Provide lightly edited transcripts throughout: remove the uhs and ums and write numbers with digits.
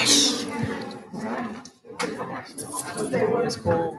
It's called.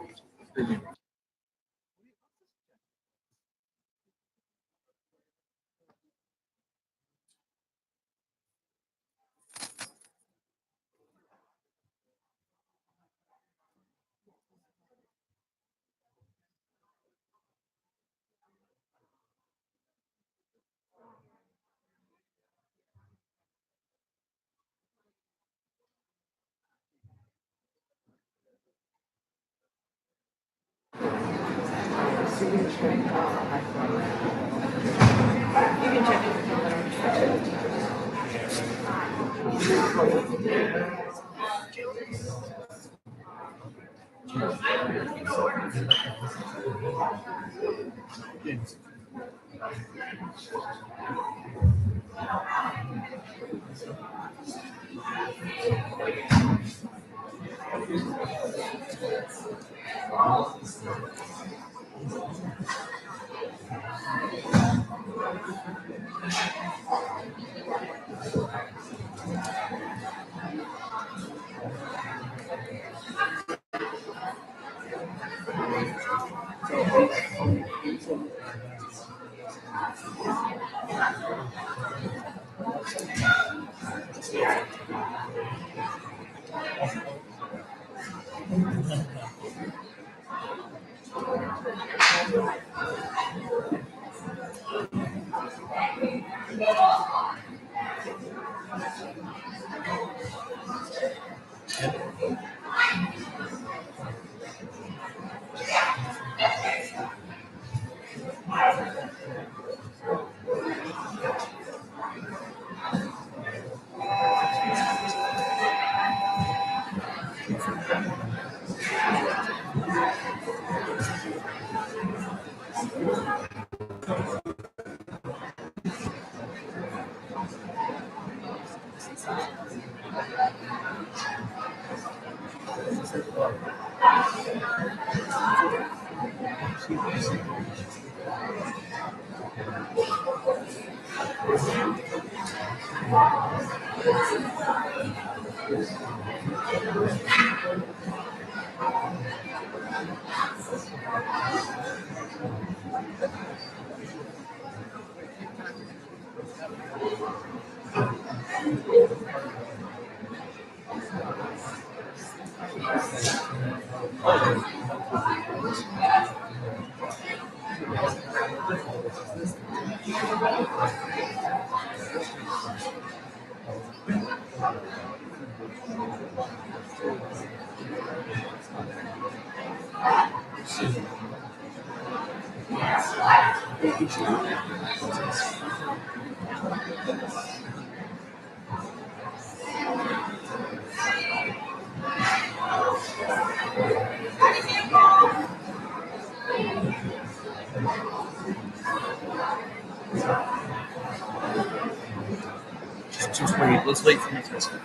Just wait. Let's wait for next person.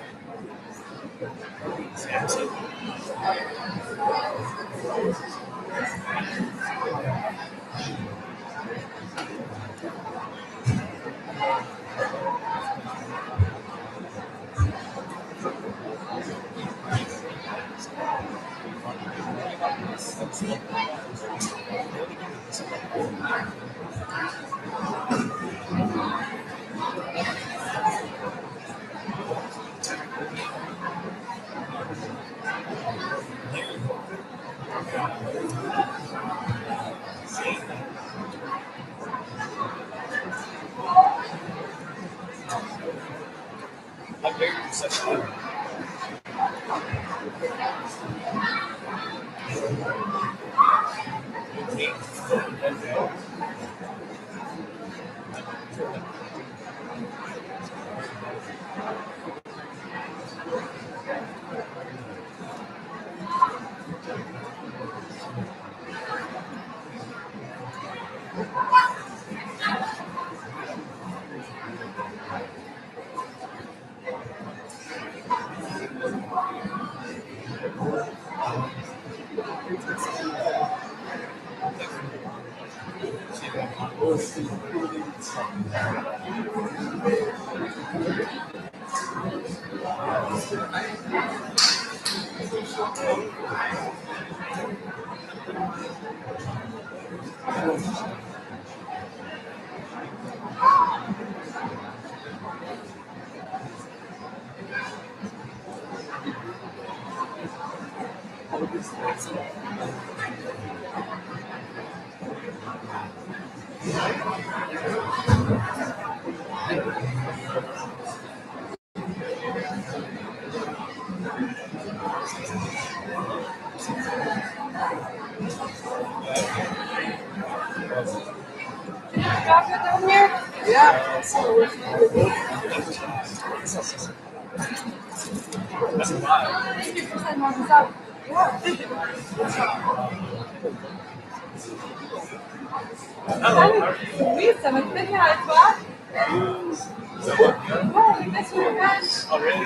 Down here? Yeah. That's a lot. Thank you for sending all this out. Yeah. Sweet, so it's been here as well. Oh, you missed your event. Oh, really?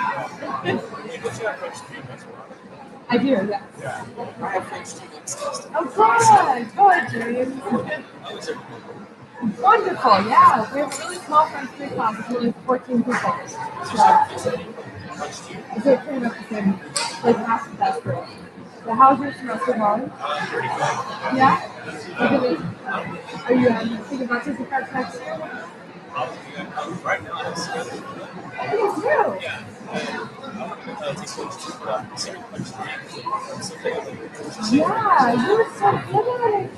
Wait, what's your approach to that's what? I do, yes. Yeah. I have French students. Oh, good, James. Wonderful, yeah. We have a really small French food class with only 14 people. So, it's pretty much the same, like half of that group. So how's your semester going? Yeah? Are you thinking about taking French next year? Right now, it's good. You do? Yeah. Yeah, you were so good at it.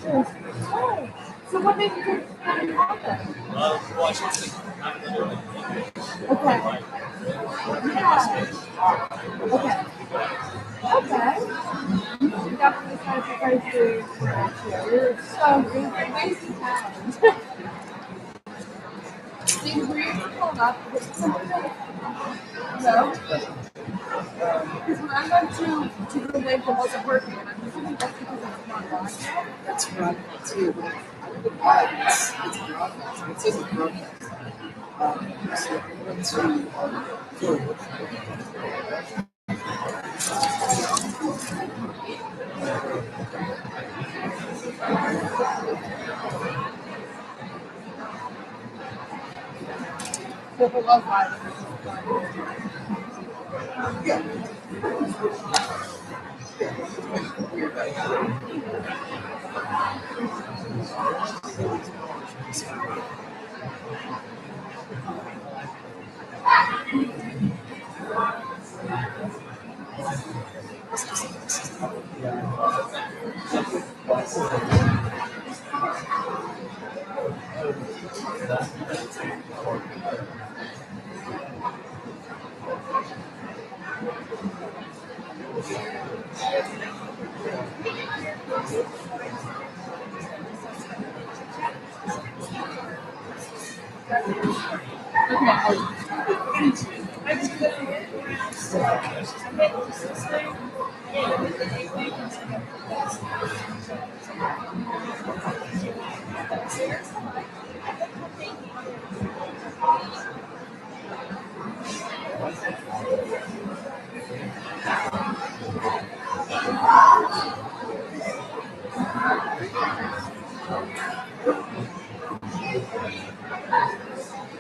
Oh. So what made you take French then? Well, I should say, I'm literally Okay. Yeah. Okay. Okay. You should definitely try to prepare for next year. You're so good. You're wasting talent. Things were you pulled up with something? No? Because when I went to the link, it wasn't working, and I'm assuming that's because it's not live. That's right, too. But it's broadcast. It says it's broadcast. So let's see. So if it was live,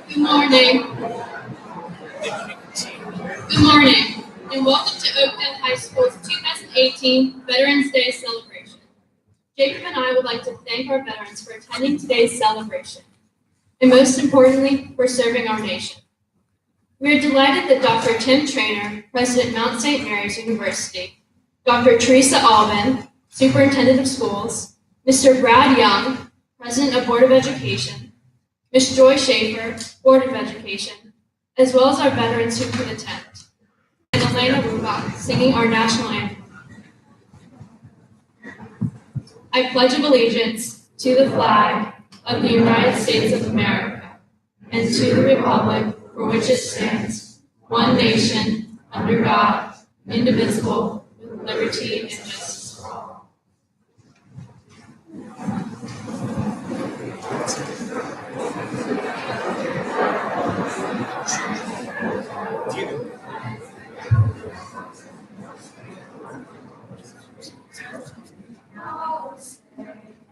Good morning. Good morning, and welcome to Oakdale High School's 2018 Veterans Day celebration. Jacob and I would like to thank our veterans for attending today's celebration, and most importantly, for serving our nation. We are delighted that Dr. Tim Traynor, President Mount St. Mary's University, Dr. Teresa Albin, Superintendent of Schools, Mr. Brad Young, President of Board of Education, Ms. Joy Schaefer, Board of Education, as well as our veterans who could attend, and Elena Rubach singing our national anthem. I pledge of allegiance to the flag of the United States of America and to the republic for which it stands, one nation, under God, indivisible, with liberty and justice for all.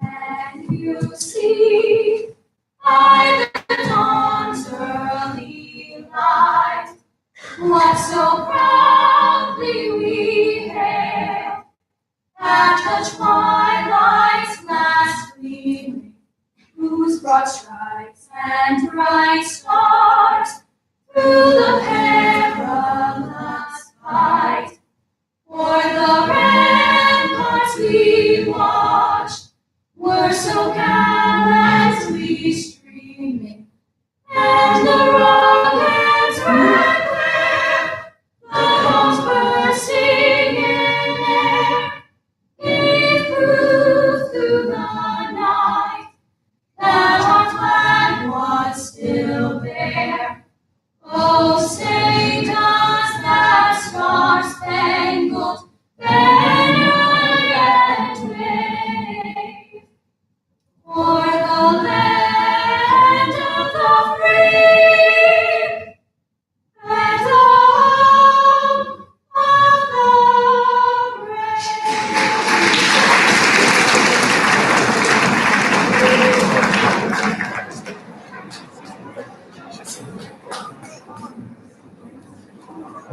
And you see by the dawn's early light what so proudly we hailed, that the twilight's last gleaming, whose broad stripes and bright stars through the perilous fight o'er the ramparts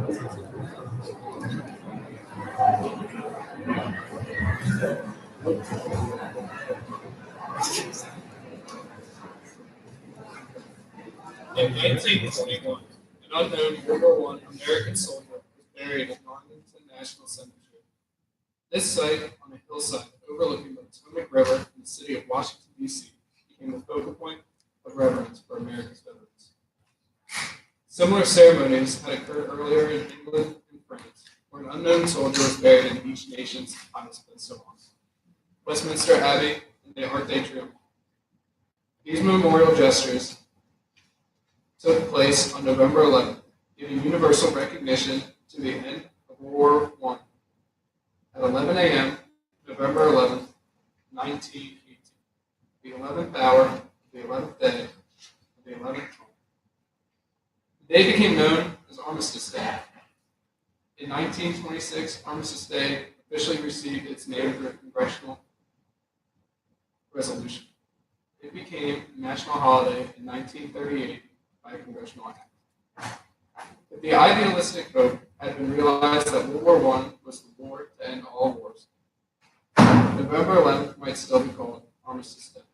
In 1921, an unknown World War I American soldier was buried at Arlington National Cemetery. This site on a hillside overlooking the Potomac River in the city of Washington, D.C., became the focal point of reverence for America's veterans. Similar ceremonies had occurred earlier in England and France, where an unknown soldier was buried in each nation's highest place of honor. Westminster Abbey and the Arc de Triomphe. These memorial gestures took place on November 11th, giving universal recognition to the end of World War I. At 11 a.m., November 11th, 1918, the 11th hour, the 11th day, of the 11th month. The day became known as Armistice Day. In 1926, Armistice Day officially received its name through a congressional resolution. It became a national holiday in 1938 by a congressional act. If the idealistic hope had been realized that World War I was the war to end all wars, November 11th might still be called Armistice Day.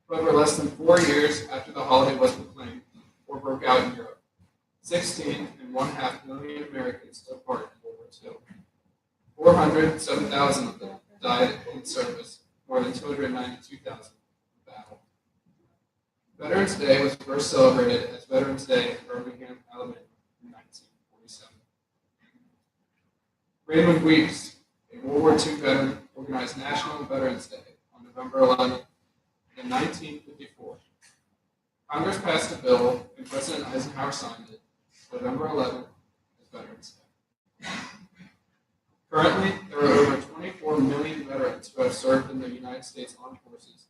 However, less than 4 years after the holiday was proclaimed, war broke out in Europe. 16.5 million Americans took part in World War II. 407,000 of them died in service, more than 292,000 in battle. Veterans Day was first celebrated as Veterans Day in Birmingham, Alabama in 1947. Raymond Weeks, a World War II veteran, organized National Veterans Day on November 11th in 1954. Congress passed a bill and President Eisenhower signed it November 11th as Veterans Day. Currently, there are over 24 million veterans who have served in the United States Armed Forces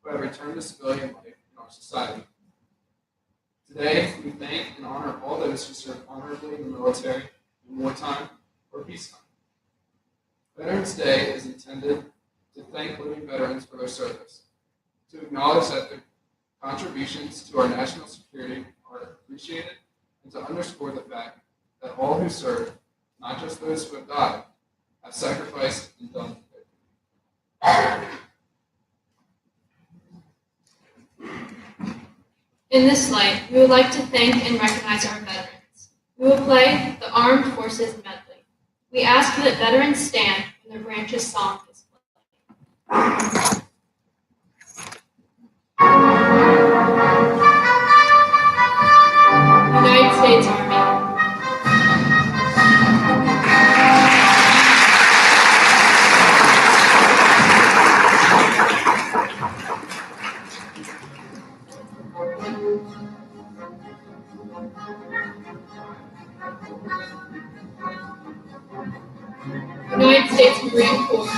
who have returned to civilian life in our society. Today, we thank and honor all those who serve honorably in the military in wartime or peacetime. Veterans Day is intended to thank living veterans for their service, to acknowledge that their contributions to our national security are appreciated, and to underscore the fact that all who serve, not just those who have died, have sacrificed and done their duty. In this light, we would like to thank and recognize our veterans. We will play the Armed Forces Medley. We ask that veterans stand when the branches song is played. United States Army. United States Marine Corps.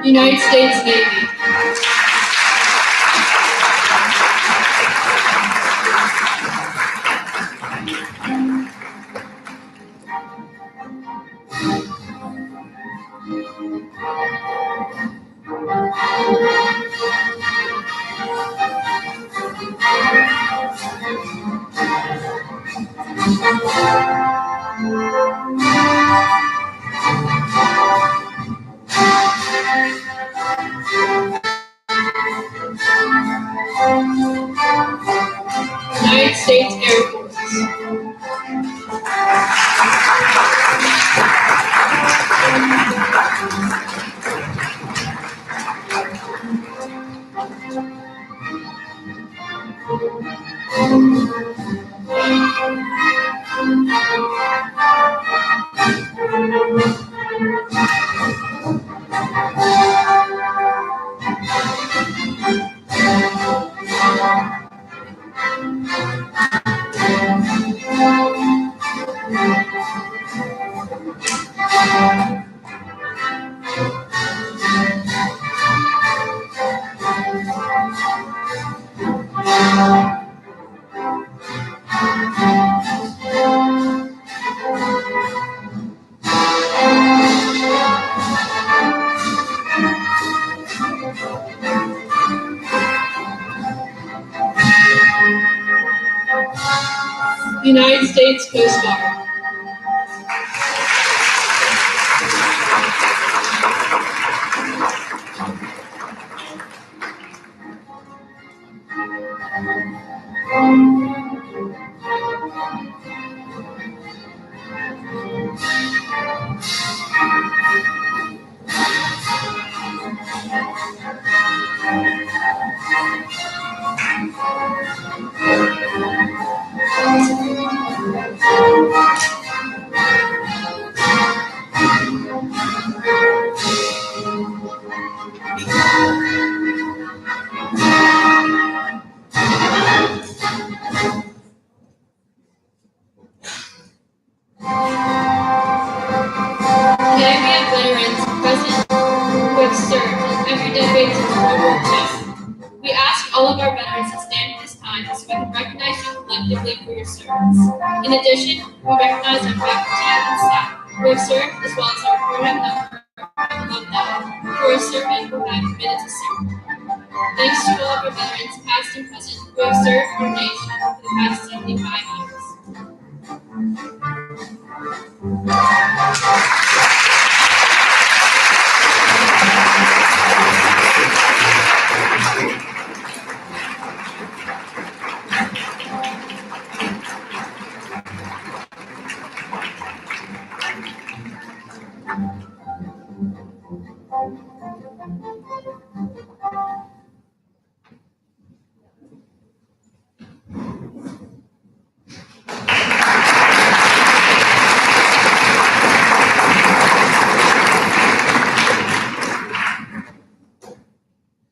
United States Navy. United States Air Force. United States Coast Guard. Today we have veterans present who have served in every decade since World War II. We ask all of our veterans to stand at this time so we can recognize you collectively for your service. In addition, we recognize our faculty and staff who have served, as well as our program number of alumni who are serving who have committed to serve. Thanks to all of our veterans, past and present, who have served our nation for the past 75 years.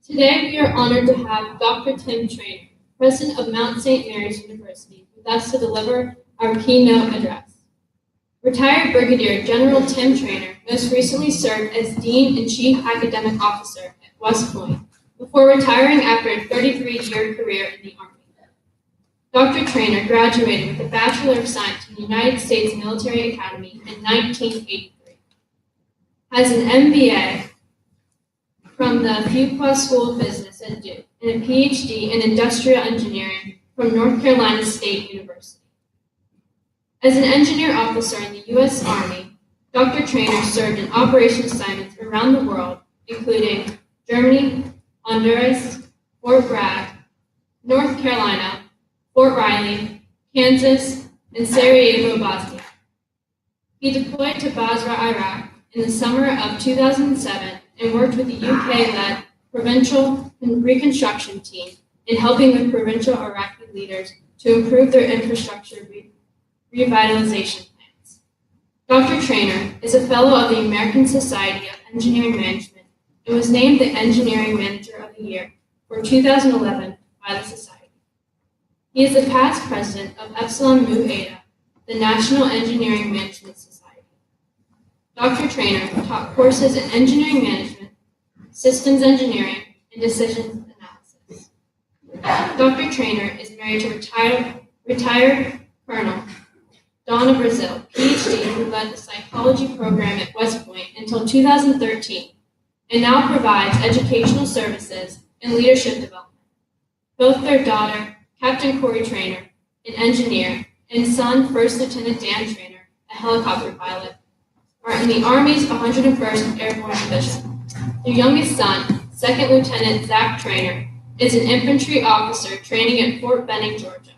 Today, we are honored to have Dr. Tim Traynor, President of Mount St. Mary's University, with us to deliver our keynote address. Retired Brigadier General Tim Traynor most recently served as Dean and Chief Academic Officer at West Point, before retiring after a 33-year career in the Army. Dr. Traynor graduated with a Bachelor of Science from the United States Military Academy in 1983. Has an MBA from the Fuqua School of Business at Duke, and a PhD in Industrial Engineering from North Carolina State University. As an engineer officer in the U.S. Army, Dr. Traynor served in operation assignments around the world, including Germany, Honduras, Fort Bragg, North Carolina, Fort Riley, Kansas, and Sarajevo, Bosnia. He deployed to Basra, Iraq in the summer of 2007 and worked with the UK-led provincial reconstruction team in helping with provincial Iraqi leaders to improve their infrastructure revitalization plans. Dr. Traynor is a fellow of the American Society of Engineering Management and was named the Engineering Manager of the Year for 2011 by the Society. He is the past president of Epsilon Mu Eta, the National Engineering Management Society. Dr. Traynor taught courses in engineering management, systems engineering, and decision analysis. Dr. Traynor is married to retired Colonel Donna Brazil, PhD, who led the psychology program at West Point until 2013, and now provides educational services and leadership development. Both their daughter, Captain Corey Traynor, an engineer, and son, First Lieutenant Dan Traynor, a helicopter pilot, are in the Army's 101st Airborne Division. Their youngest son, Second Lieutenant Zach Traynor, is an infantry officer training at Fort Benning, Georgia.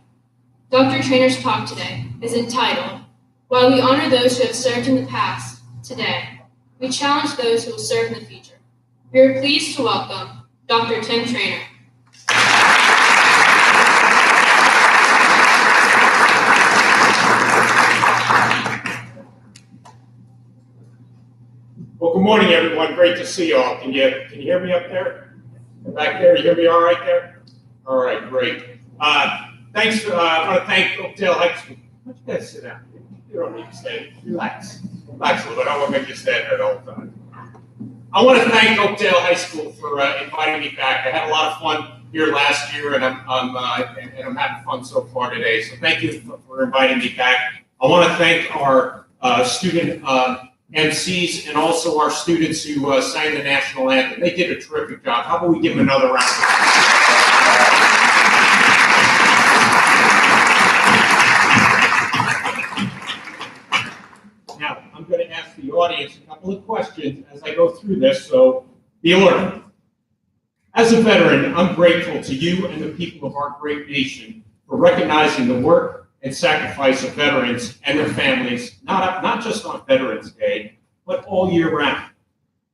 Dr. Traynor's talk today is entitled, "While we honor those who have served in the past, today, we challenge those who will serve in the future." We are pleased to welcome Dr. Tim Traynor. Well, good morning, everyone. Great to see you all. Can you hear me up there? Back there, you hear me all right there? All right, great. Thanks. I want to thank Oakdale High School. Why don't you guys sit down? You don't need to stand. Relax. Relax a little bit. I won't make you stand there the whole time. I want to thank Oakdale High School for inviting me back. I had a lot of fun here last year, and I'm having fun so far today. So thank you for inviting me back. I want to thank our student MCs and also our students who sang the national anthem. They did a terrific job. How about we give them another round of applause? couple of questions as I go through this, so be alert. As a veteran, I'm grateful to you and the people of our great nation for recognizing the work and sacrifice of veterans and their families, not just on Veterans Day, but all year round.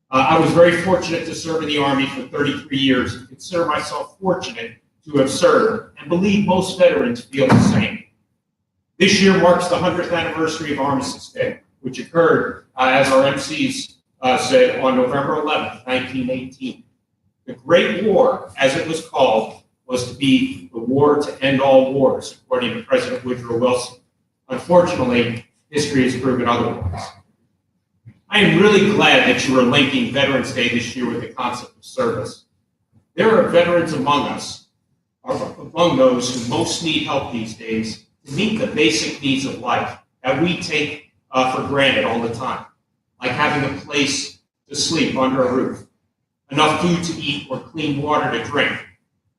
I was very fortunate to serve in the Army for 33 years and consider myself fortunate to have served, and believe most veterans feel the same. This year marks the 100th anniversary of Armistice Day, which occurred, as our MCs said, on November 11th, 1918. The Great War, as it was called, was to be the war to end all wars, according to President Woodrow Wilson. Unfortunately, history has proven otherwise. I am really glad that you are linking Veterans Day this year with the concept of service. There are veterans among us, among those who most need help these days, to meet the basic needs of life that we take for granted all the time, like having a place to sleep under a roof, enough food to eat or clean water to drink,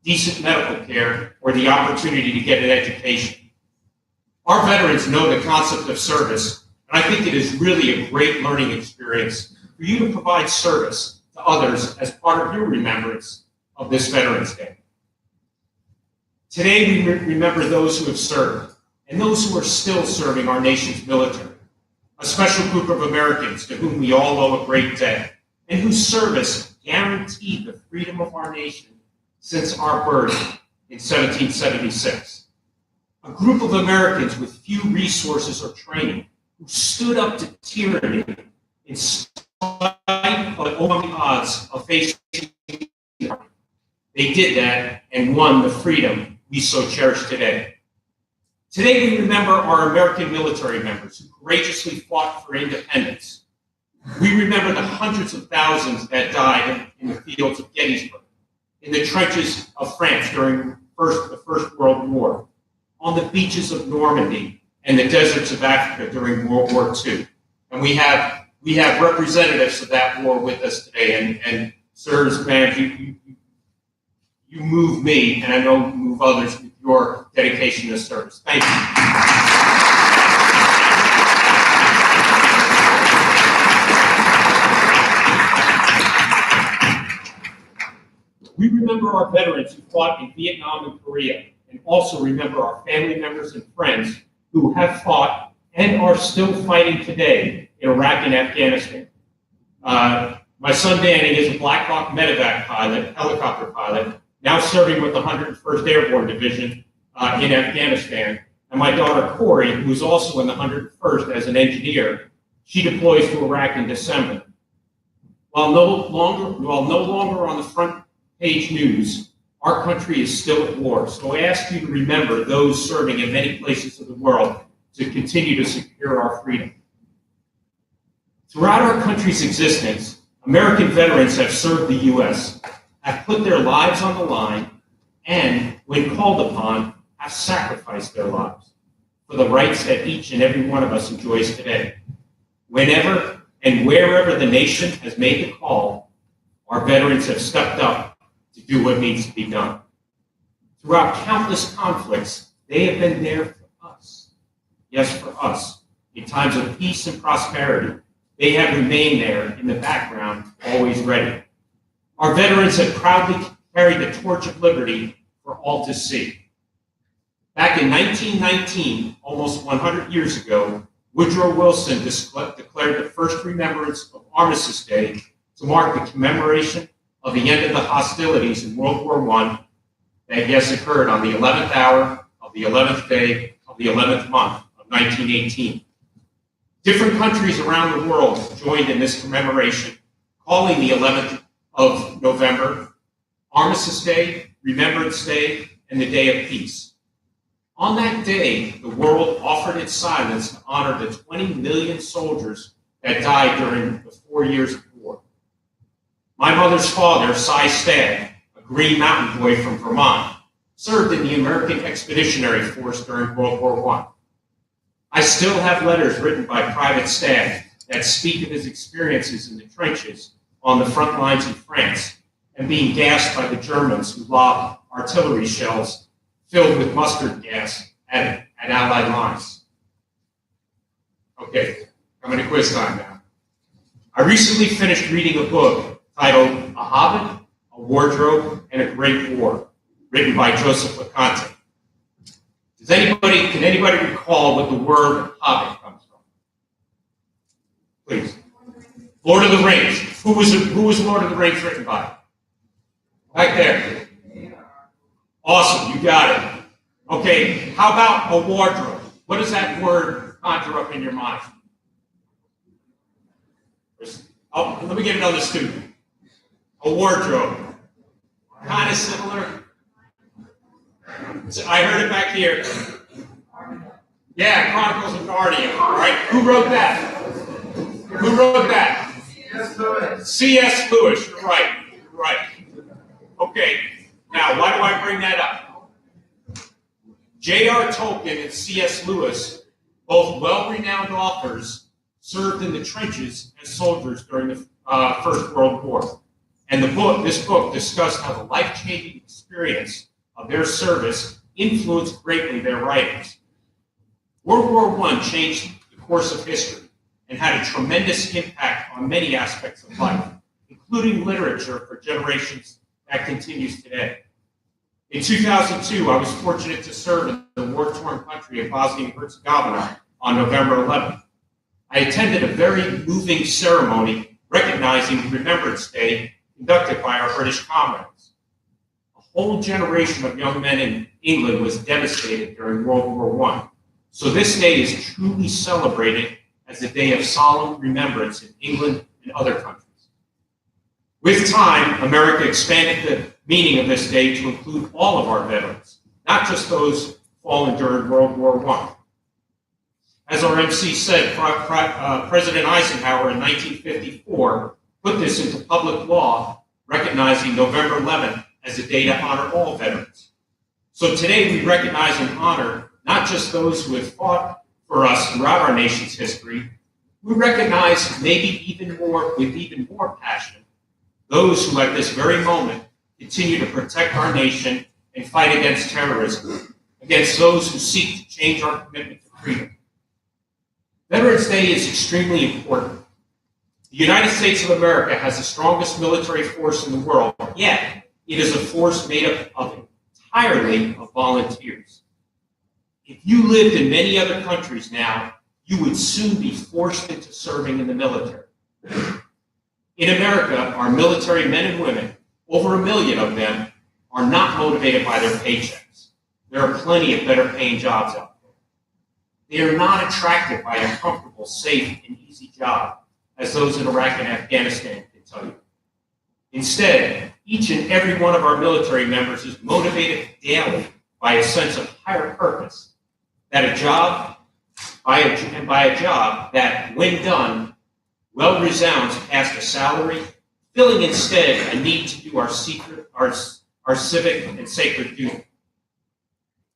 decent medical care, or the opportunity to get an education. Our veterans know the concept of service, and I think it is really a great learning experience for you to provide service to others as part of your remembrance of this Veterans Day. Today, we remember those who have served and those who are still serving our nation's military, a special group of Americans to whom we all owe a great debt, and whose service guaranteed the freedom of our nation since our birth in 1776. A group of Americans with few resources or training who stood up to tyranny in spite of overwhelming odds of facing the army. They did that and won the freedom we so cherish today. Today we remember our American military members who courageously fought for independence. We remember the hundreds of thousands that died in the fields of Gettysburg, in the trenches of France during the First World War, on the beaches of Normandy and the deserts of Africa during World War II. And we have representatives of that war with us today. And sirs, man, you move me, and I know you move others with your dedication to service. Thank you. We remember our veterans who fought in Vietnam and Korea, and also remember our family members and friends who have fought and are still fighting today in Iraq and Afghanistan. My son Danny is a Black Hawk medevac pilot, helicopter pilot, now serving with the 101st Airborne Division in Afghanistan. And my daughter Corey, who is also in the 101st as an engineer, she deploys to Iraq in December. While no longer on the front page news, our country is still at war. So I ask you to remember those serving in many places of the world to continue to secure our freedom. Throughout our country's existence, American veterans have served the U.S., have put their lives on the line, and, when called upon, have sacrificed their lives for the rights that each and every one of us enjoys today. Whenever and wherever the nation has made the call, our veterans have stepped up to do what needs to be done. Throughout countless conflicts, they have been there for us. Yes, for us. In times of peace and prosperity, they have remained there in the background, always ready. Our veterans have proudly carried the torch of liberty for all to see. Back in 1919, almost 100 years ago, Woodrow Wilson declared the first remembrance of Armistice Day to mark the commemoration of the end of the hostilities in World War I that, yes, occurred on the 11th hour of the 11th day of the 11th month of 1918. Different countries around the world joined in this commemoration, calling the 11th of November Armistice Day, Remembrance Day, and the Day of Peace. On that day, the world offered its silence to honor the 20 million soldiers that died during the 4 years of war. My mother's father, Cy Stagg, a Green Mountain boy from Vermont, served in the American Expeditionary Force during World War I. I still have letters written by Private Stagg that speak of his experiences in the trenches on the front lines in France and being gassed by the Germans who lobbed artillery shells filled with mustard gas at Allied lines. Okay, coming to quiz time now. I recently finished reading a book titled A Hobbit, a Wardrobe, and a Great War, written by Joseph LeConte. Can anybody recall what the word Hobbit comes from? Please. Lord of the Rings. Who was Lord of the Rings written by? Right there. Awesome, you got it. Okay, how about a wardrobe? What does that word conjure up in your mind? Oh, let me get another student. A wardrobe. Kind of similar. So I heard it back here. Yeah, Chronicles of Narnia. All right, who wrote that? Who wrote that? C.S. Lewis. You're right. You're right. Okay. Now, why do I bring that up? J.R. Tolkien and C.S. Lewis, both well-renowned authors, served in the trenches as soldiers during the First World War. And this book discussed how the life-changing experience of their service influenced greatly their writings. World War I changed the course of history and had a tremendous impact on many aspects of life, including literature for generations that continues today. In 2002, I was fortunate to serve in the war-torn country of Bosnia and Herzegovina on November 11th. I attended a very moving ceremony recognizing Remembrance Day conducted by our British comrades. A whole generation of young men in England was devastated during World War I. So this day is truly celebrated as a day of solemn remembrance in England and other countries. With time, America expanded the meaning of this day to include all of our veterans, not just those fallen during World War I. As our MC said, President Eisenhower in 1954 put this into public law, recognizing November 11th as a day to honor all veterans. So today we recognize and honor not just those who have fought for us throughout our nation's history, we recognize maybe with even more passion, those who at this very moment continue to protect our nation and fight against terrorism, against those who seek to change our commitment to freedom. Veterans Day is extremely important. The United States of America has the strongest military force in the world, yet it is a force made up of entirely of volunteers. If you lived in many other countries now, you would soon be forced into serving in the military. In America, our military men and women, over 1 million of them, are not motivated by their paychecks. There are plenty of better paying jobs out there. They are not attracted by a comfortable, safe, and easy job, as those in Iraq and Afghanistan can tell you. Instead, each and every one of our military members is motivated daily by a sense of higher purpose, by a job that, when done, well resounds past a salary, filling instead a need to do our civic and sacred duty.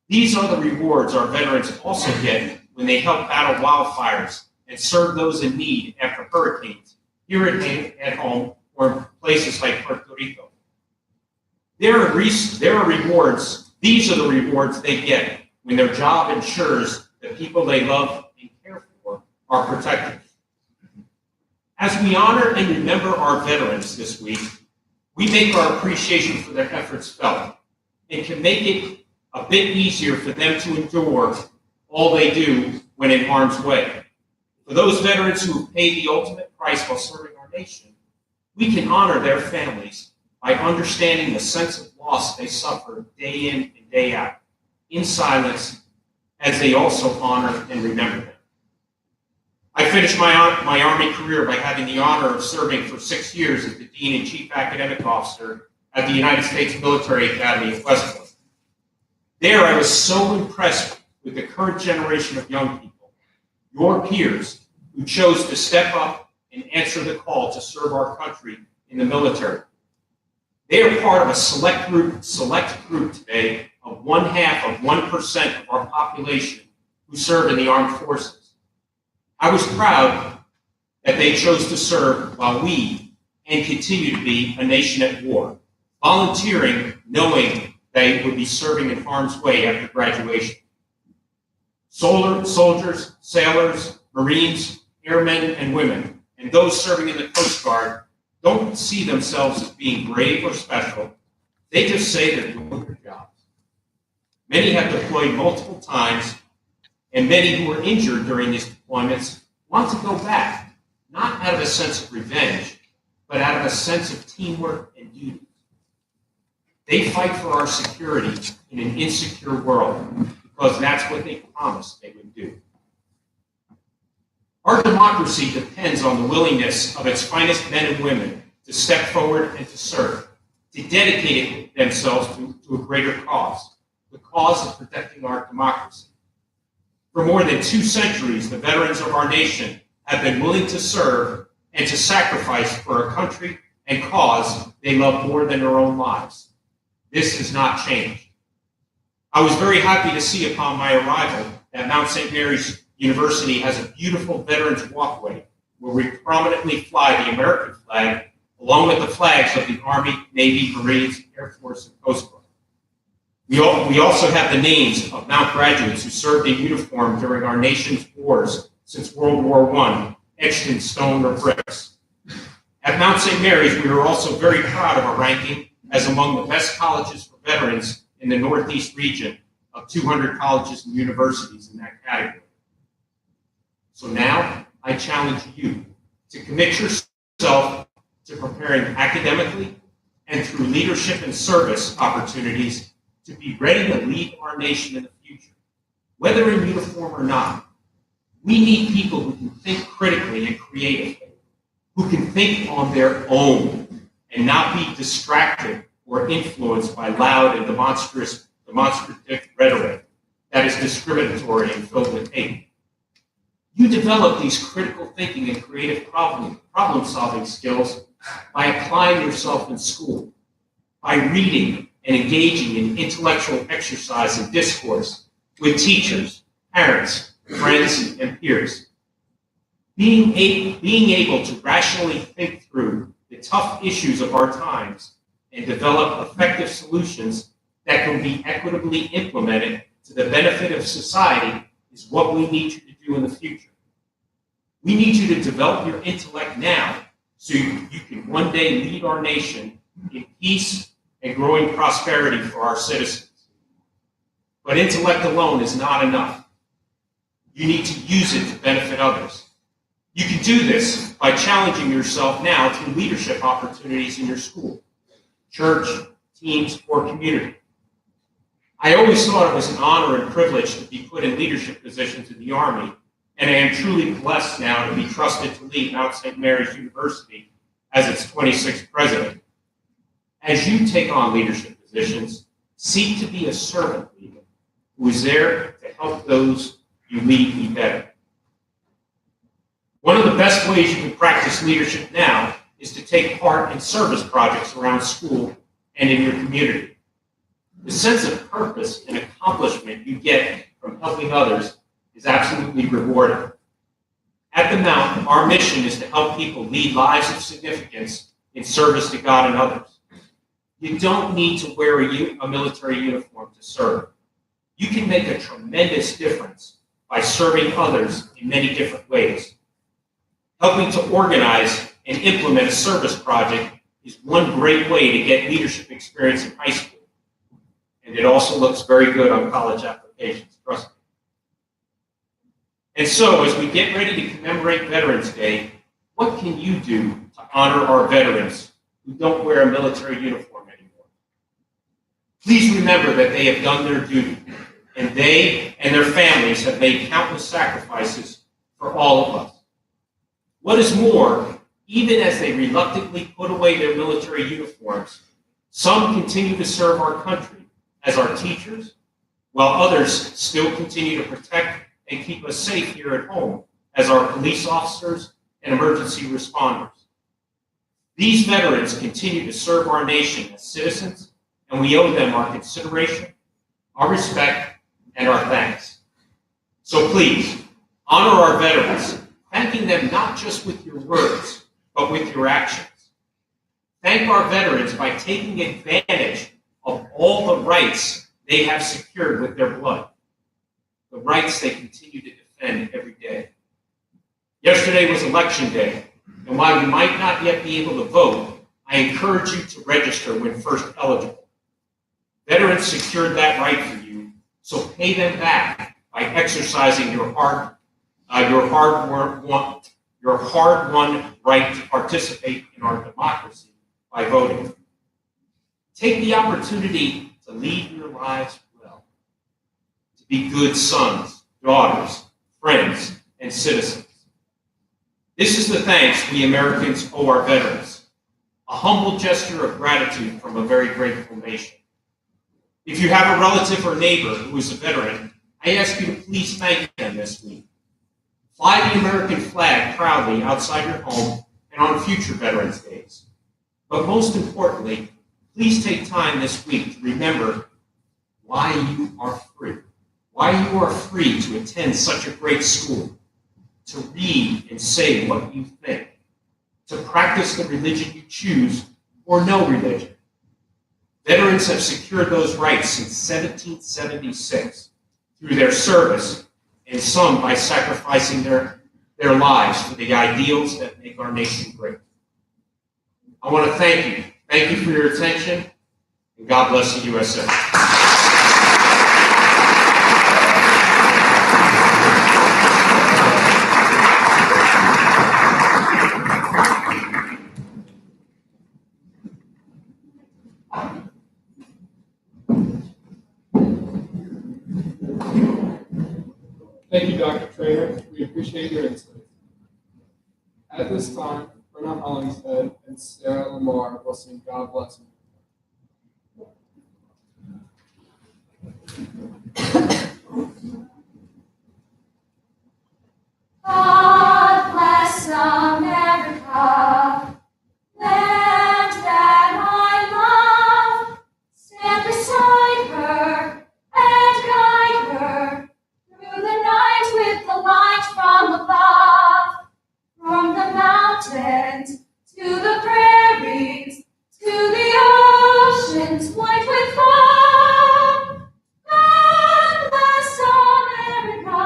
These are the rewards our veterans also get when they help battle wildfires and serve those in need after hurricanes here at home or in places like Puerto Rico. These are the rewards they get when their job ensures that people they love and care for are protected. As we honor and remember our veterans this week, we make our appreciation for their efforts felt and can make it a bit easier for them to endure all they do when in harm's way. For those veterans who have paid the ultimate price while serving our nation, we can honor their families by understanding the sense of loss they suffer day in and day out, in silence, as they also honor and remember them. I finished my Army career by having the honor of serving for 6 years as the Dean and Chief Academic Officer at the United States Military Academy of West Point. There, I was so impressed with the current generation of young people, your peers, who chose to step up and answer the call to serve our country in the military. They are part of a select group today of 0.5% of our population who serve in the armed forces. I was proud that they chose to serve while we, and continue to be, a nation at war, volunteering knowing they would be serving in harm's way after graduation. Soldiers, sailors, Marines, airmen, and women, and those serving in the Coast Guard don't see themselves as being brave or special. They just say they're doing their jobs. Many have deployed multiple times, and many who were injured during these deployments want to go back, not out of a sense of revenge, but out of a sense of teamwork and duty. They fight for our security in an insecure world because that's what they promised they would do. Our democracy depends on the willingness of its finest men and women to step forward and to serve, to dedicate themselves to a greater cause, the cause of protecting our democracy. For more than 2 centuries, the veterans of our nation have been willing to serve and to sacrifice for a country and cause they love more than their own lives. This has not changed. I was very happy to see upon my arrival that Mount St. Mary's University has a beautiful Veterans Walkway where we prominently fly the American flag along with the flags of the Army, Navy, Marines, Air Force, and Coast Guard. We also have the names of Mount graduates who served in uniform during our nation's wars since World War I, etched in stone or bricks. At Mount St. Mary's, we are also very proud of our ranking as among the best colleges for veterans in the Northeast region of 200 colleges and universities in that category. So now I challenge you to commit yourself to preparing academically and through leadership and service opportunities to be ready to lead our nation in the future, whether in uniform or not. We need people who can think critically and creatively, who can think on their own and not be distracted or influenced by loud and demonstrative rhetoric that is discriminatory and filled with hate. You develop these critical thinking and creative problem-solving skills by applying yourself in school, by reading and engaging in intellectual exercise and discourse with teachers, parents, friends, and peers. Being able to rationally think through the tough issues of our times and develop effective solutions that can be equitably implemented to the benefit of society is what we need you to do in the future. We need you to develop your intellect now so you can one day lead our nation in peace and growing prosperity for our citizens. But intellect alone is not enough. You need to use it to benefit others. You can do this by challenging yourself now through leadership opportunities in your school, church, teams, or community. I always thought it was an honor and privilege to be put in leadership positions in the Army, and I am truly blessed now to be trusted to lead Mount St. Mary's University as its 26th president. As you take on leadership positions, seek to be a servant leader who is there to help those you lead be better. One of the best ways you can practice leadership now is to take part in service projects around school and in your community. The sense of purpose and accomplishment you get from helping others is absolutely rewarding. At the Mount, our mission is to help people lead lives of significance in service to God and others. You don't need to wear a military uniform to serve. You can make a tremendous difference by serving others in many different ways. Helping to organize and implement a service project is one great way to get leadership experience in high school. And it also looks very good on college applications, trust me. And so, as we get ready to commemorate Veterans Day, what can you do to honor our veterans who don't wear a military uniform anymore? Please remember that they have done their duty, and they and their families have made countless sacrifices for all of us. What is more, even as they reluctantly put away their military uniforms, some continue to serve our country as our teachers, while others still continue to protect and keep us safe here at home as our police officers and emergency responders. These veterans continue to serve our nation as citizens, and we owe them our consideration, our respect, and our thanks. So please, honor our veterans, thanking them not just with your words, but with your actions. Thank our veterans by taking advantage of all the rights they have secured with their blood, the rights they continue to defend every day. Yesterday was Election Day, And while you might not yet be able to vote, I encourage you to register when first eligible. Veterans secured that right for you, so pay them back by exercising your hard-won right to participate in our democracy by voting. Take the opportunity to lead your lives well, to be good sons, daughters, friends, and citizens. This is the thanks we Americans owe our veterans, a humble gesture of gratitude from a very grateful nation. If you have a relative or neighbor who is a veteran, I ask you to please thank them this week. Fly the American flag proudly outside your home and on future Veterans Days. But most importantly, please take time this week to remember why you are free. Why you are free to attend such a great school, to read and say what you think, to practice the religion you choose or no religion. Veterans have secured those rights since 1776 through their service, and some by sacrificing their lives for the ideals that make our nation great. I want to thank you. Thank you for your attention, and God bless the USA. Thank you, Dr. Trainer. We appreciate your insight. At this time, Brenna Hollingshead and Sarah Lamar will sing God Bless Me. God bless America, land that I love. Stand beside her and guide her through the night with the light from above. From the mountains to the prairies, to the oceans white with foam. God bless America,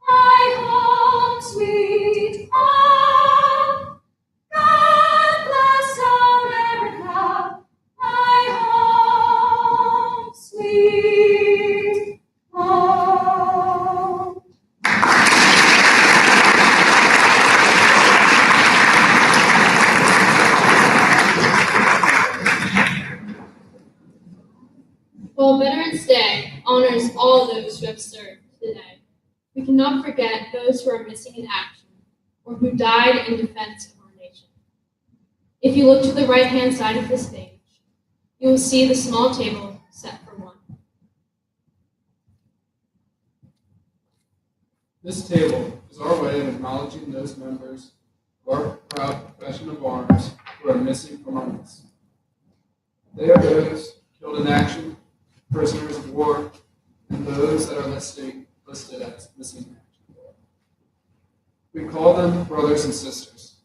my home sweet home. God bless America, my home sweet home. While Veterans Day honors all those who have served today, we cannot forget those who are missing in action or who died in defense of our nation. If you look to the right-hand side of the stage, you will see the small table set for one. This table is our way of acknowledging those members of our proud profession of arms who are missing from our midst. They are those killed in action, prisoners of war, and those that are listed as missing in action. We call them brothers and sisters.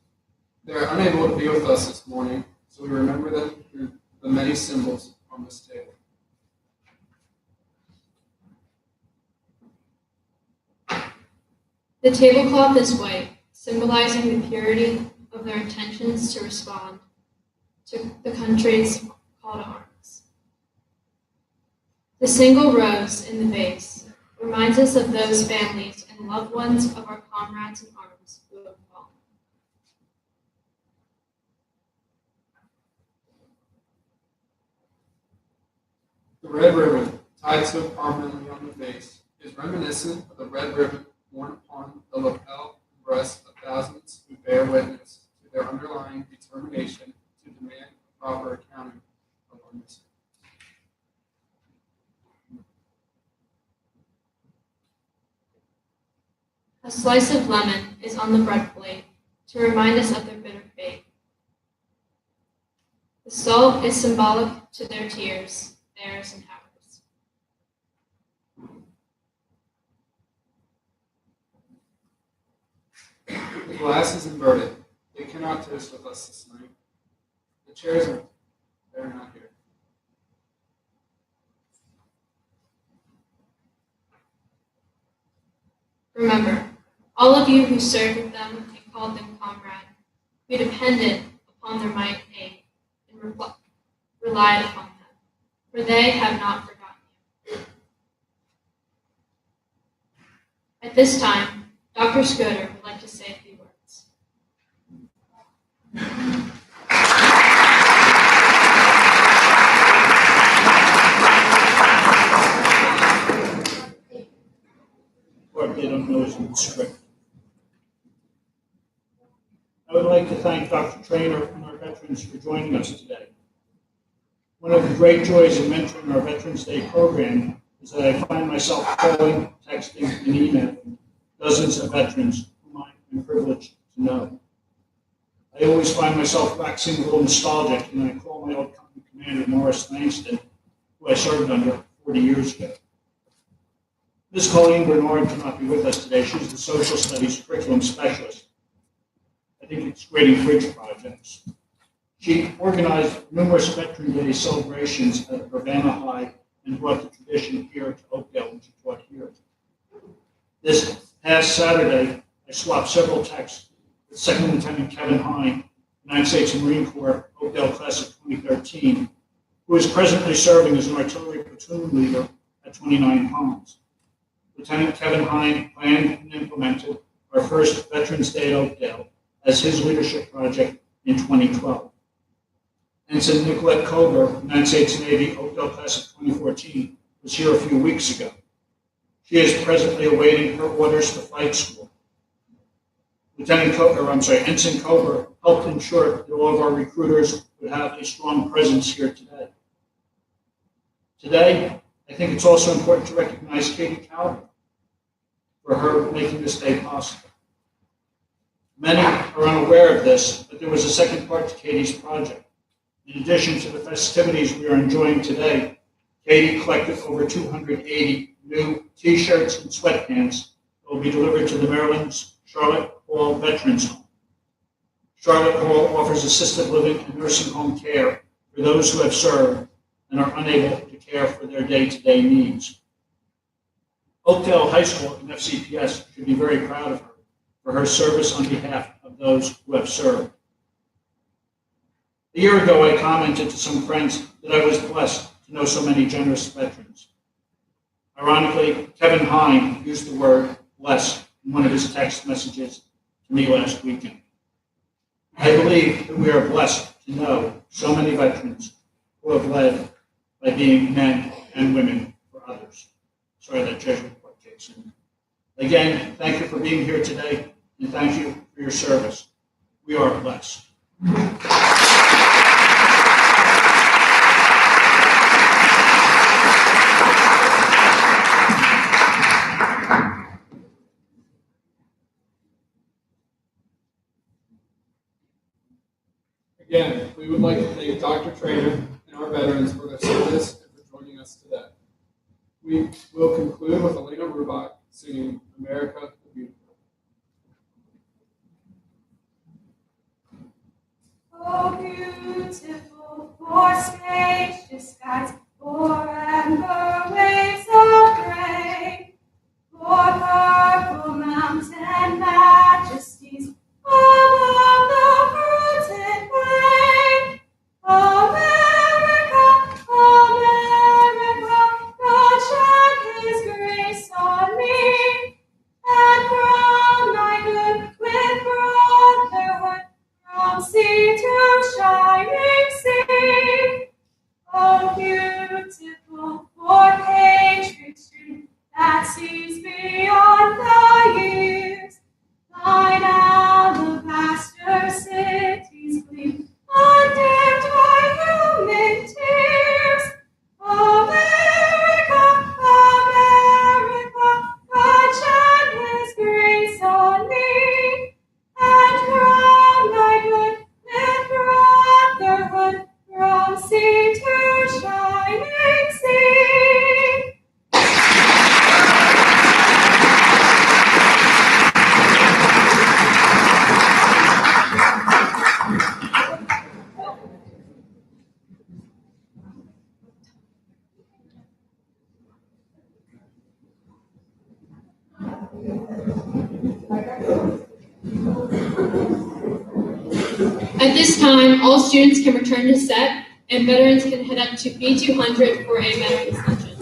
They are unable to be with us this morning, so we remember them through the many symbols on this table. The tablecloth is white, symbolizing the purity of their intentions to respond to the country's call to arms. The single rose in the vase reminds us of those families and loved ones of our comrades in arms who have fallen. The red ribbon, tied so prominently on the vase, is reminiscent of the red ribbon worn upon the lapel and breast of thousands who bear witness to their underlying determination to demand a proper accounting of our missing. A slice of lemon is on the bread plate to remind us of their bitter fate. The salt is symbolic to their tears, theirs and ours. The glass is inverted. They cannot toast with us this night. The chairs are they're not here. Remember, all of you who served with them and called them comrade, who depended upon their might and aid and relied upon them, for they have not forgotten you. At this time, Dr. Scudder would like to say a few words. What they don't know is in the script. I would like to thank Dr. Trainer and our veterans for joining us today. One of the great joys of mentoring our Veterans Day program is that I find myself calling, texting, and emailing dozens of veterans whom I am privileged to know. I always find myself waxing a little nostalgic when I call my old company commander, Morris Langston, who I served under 40 years ago. Ms. Colleen Bernard cannot be with us today. She's the social studies curriculum specialist. I think it's grading bridge projects. She organized numerous Veteran Day celebrations at Urbana High and brought the tradition here to Oakdale, when she taught here. This past Saturday, I swapped several texts with Second Lieutenant Kevin Hine, United States Marine Corps, Oakdale Class of 2013, who is presently serving as an artillery platoon leader at 29 Palms. Lieutenant Kevin Hine planned and implemented our first Veterans Day at Oakdale as his leadership project in 2012. Ensign Nicolette Kober, United States Navy, Oakdale Class of 2014, was here a few weeks ago. She is presently awaiting her orders to flight school. Ensign Kober helped ensure that all of our recruiters would have a strong presence here today. Today, I think it's also important to recognize Katie Calvin for her making this day possible. Many are unaware of this, but there was a second part to Katie's project. In addition to the festivities we are enjoying today, Katie collected over 280 new T-shirts and sweatpants that will be delivered to the Maryland's Charlotte Hall Veterans Home. Charlotte Hall offers assisted living and nursing home care for those who have served and are unable to care for their day-to-day needs. Oakdale High School and FCPS should be very proud of her for her service on behalf of those who have served. A year ago, I commented to some friends that I was blessed to know so many generous veterans. Ironically, Kevin Hine used the word blessed in one of his text messages to me last weekend. I believe that we are blessed to know so many veterans who have led by being men and women for others. Sorry, that Jesuit part kicks in. Again, thank you for being here today, and thank you for your service. We are blessed. Again, we would like to thank Dr. Trainer and our veterans for their service and for joining us today. We will conclude with Elena Rubach singing America the Beautiful. Oh, beautiful for spacious skies, for amber waves of gray, for purple mountain majesties above the fruited plain. America, America, God shed His grace on me, and crown my good with brotherhood from sea to shining sea. Oh, beautiful for patriot stream that sees beyond the years. Thine alabaster cities gleam, undimmed by human tears. America, America, God shed His grace on me, and crown thy good with brotherhood from sea to shining sea. this time, all students can return to set, and veterans can head up to B200 for a veterans luncheon.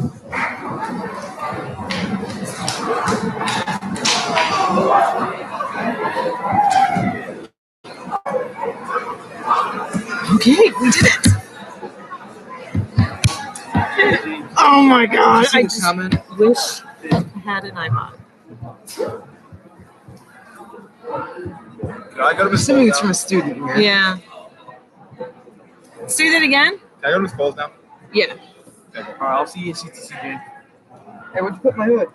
Okay, we did it. Oh my god, I just wish I had an iPod. I'm assuming it's from a student here. Yeah. Say that again? Can I go to schools now? Yeah. Okay. All right, I'll see you at CTC, Jane. Hey, where'd you put my hood?